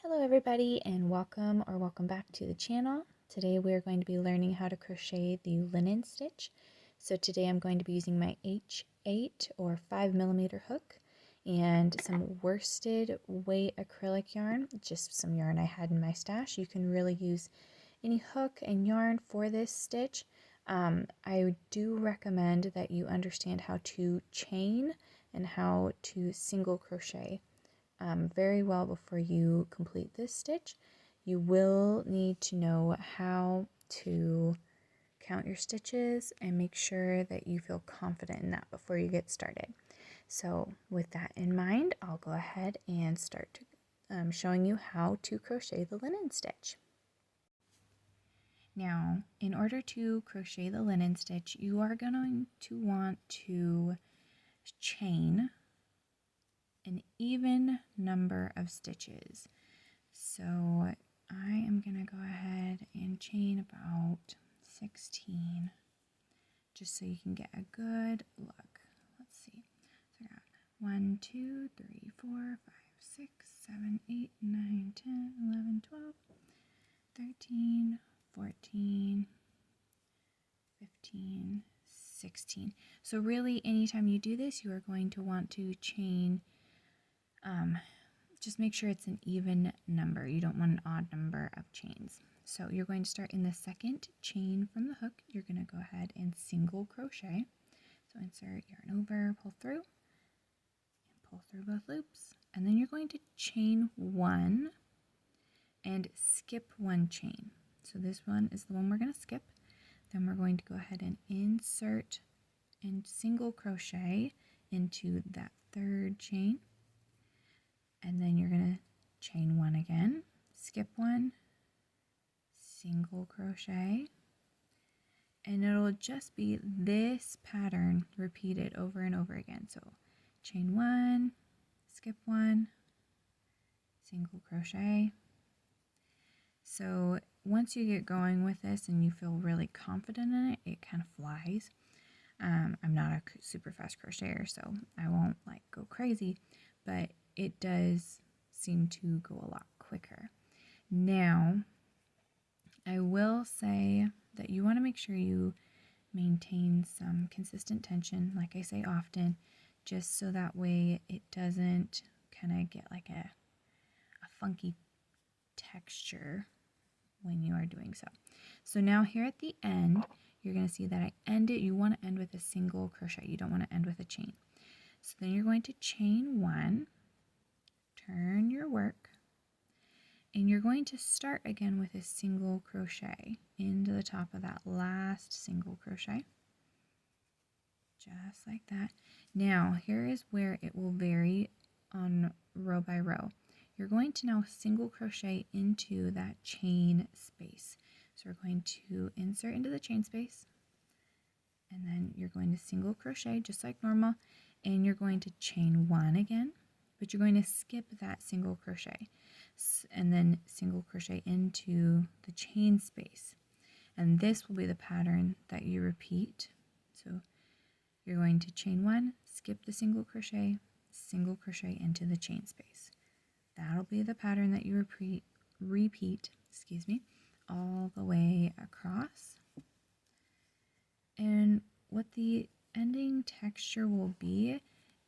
Hello everybody and welcome back to the channel. Today we're going to be learning how to crochet the linen stitch. So today I'm going to be using my H8 or 5mm hook and some worsted weight acrylic yarn, just some yarn I had in my stash. You can really use any hook and yarn for this stitch. I do recommend that you understand how to chain and how to single crochet very well before you complete this stitch. You will need to know how to count your stitches and make sure that you feel confident in that before you get started. So with that in mind, I'll go ahead and start showing you how to crochet the linen stitch. Now, in order to crochet the linen stitch, you are going to want to chain an even number of stitches. So I am going to go ahead and chain about 16 just so you can get a good look. Let's see. So I got 1, 2, 3, 4, 5, 6, 7, 8, 9, 10, 11, 12, 13, 14, 15, 16. So really anytime you do this, you are going to want to chain just make sure it's an even number. You don't want an odd number of chains. So you're going to start in the second chain from the hook. You're going to go ahead and single crochet. So insert yarn over, pull through, and pull through both loops. And then you're going to chain one and skip one chain. So this one is the one we're going to skip. Then we're going to go ahead and insert and single crochet into that third chain. And then you're going to chain one again, skip one, single crochet, and it'll just be this pattern repeated over and over again. So chain one, skip one, single crochet. So once you get going with this and you feel really confident in it, it kind of flies. I'm not a super fast crocheter, so I won't like go crazy, but it does seem to go a lot quicker. Now, I will say that you want to make sure you maintain some consistent tension, like I say often, just so that way it doesn't kind of get like a funky texture when you are doing so. So now here at the end, you're going to see that I end it. You want to end with a single crochet. You don't want to end with a chain. So then you're going to chain one, turn your work, and you're going to start again with a single crochet into the top of that last single crochet, just like that. Now here is where it will vary on row by row. You're going to now single crochet into that chain space. So we're going to insert into the chain space, and then you're going to single crochet just like normal, and you're going to chain one again, but you're going to skip that single crochet and then single crochet into the chain space. And this will be the pattern that you repeat. So you're going to chain one, skip the single crochet into the chain space. That'll be the pattern that you repeat, all the way across. And what the ending texture will be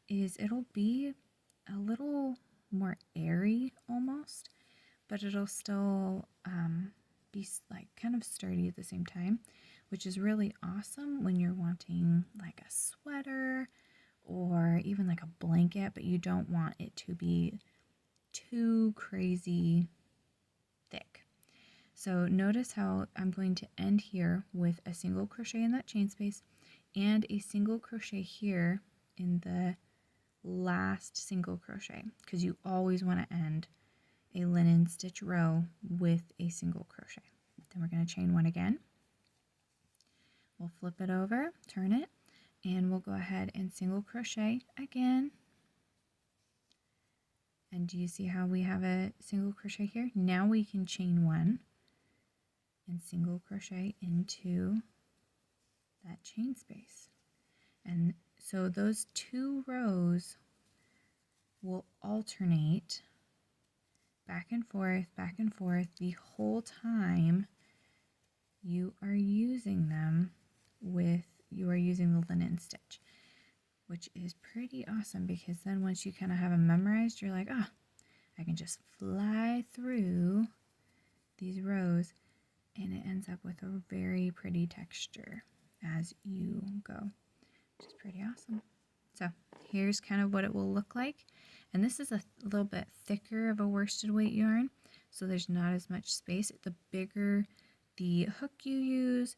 is it'll be a little more airy almost, but it'll still be like kind of sturdy at the same time, which is really awesome when you're wanting like a sweater or even like a blanket, but you don't want it to be too crazy thick. So notice how I'm going to end here with a single crochet in that chain space and a single crochet here in the last single crochet, because you always want to end a linen stitch row with a single crochet. Then we're going to chain one again. We'll flip it over, turn it, and we'll go ahead and single crochet again. And do you see how we have a single crochet here? Now we can chain one and single crochet into that chain space. And so those two rows will alternate back and forth the whole time you are using them you are using the linen stitch, which is pretty awesome because then once you kind of have them memorized, you're like, oh, I can just fly through these rows and it ends up with a very pretty texture as you go, which is pretty awesome. So here's kind of what it will look like. And this is a little bit thicker of a worsted weight yarn, so there's not as much space. The bigger the hook you use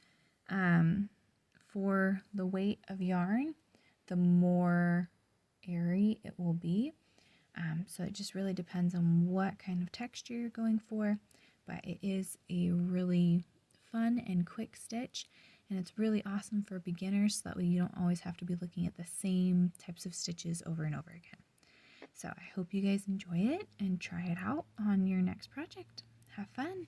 for the weight of yarn, the more airy it will be. So it just really depends on what kind of texture you're going for, but it is a really fun and quick stitch, and it's really awesome for beginners so that way you don't always have to be looking at the same types of stitches over and over again. So I hope you guys enjoy it and try it out on your next project. Have fun!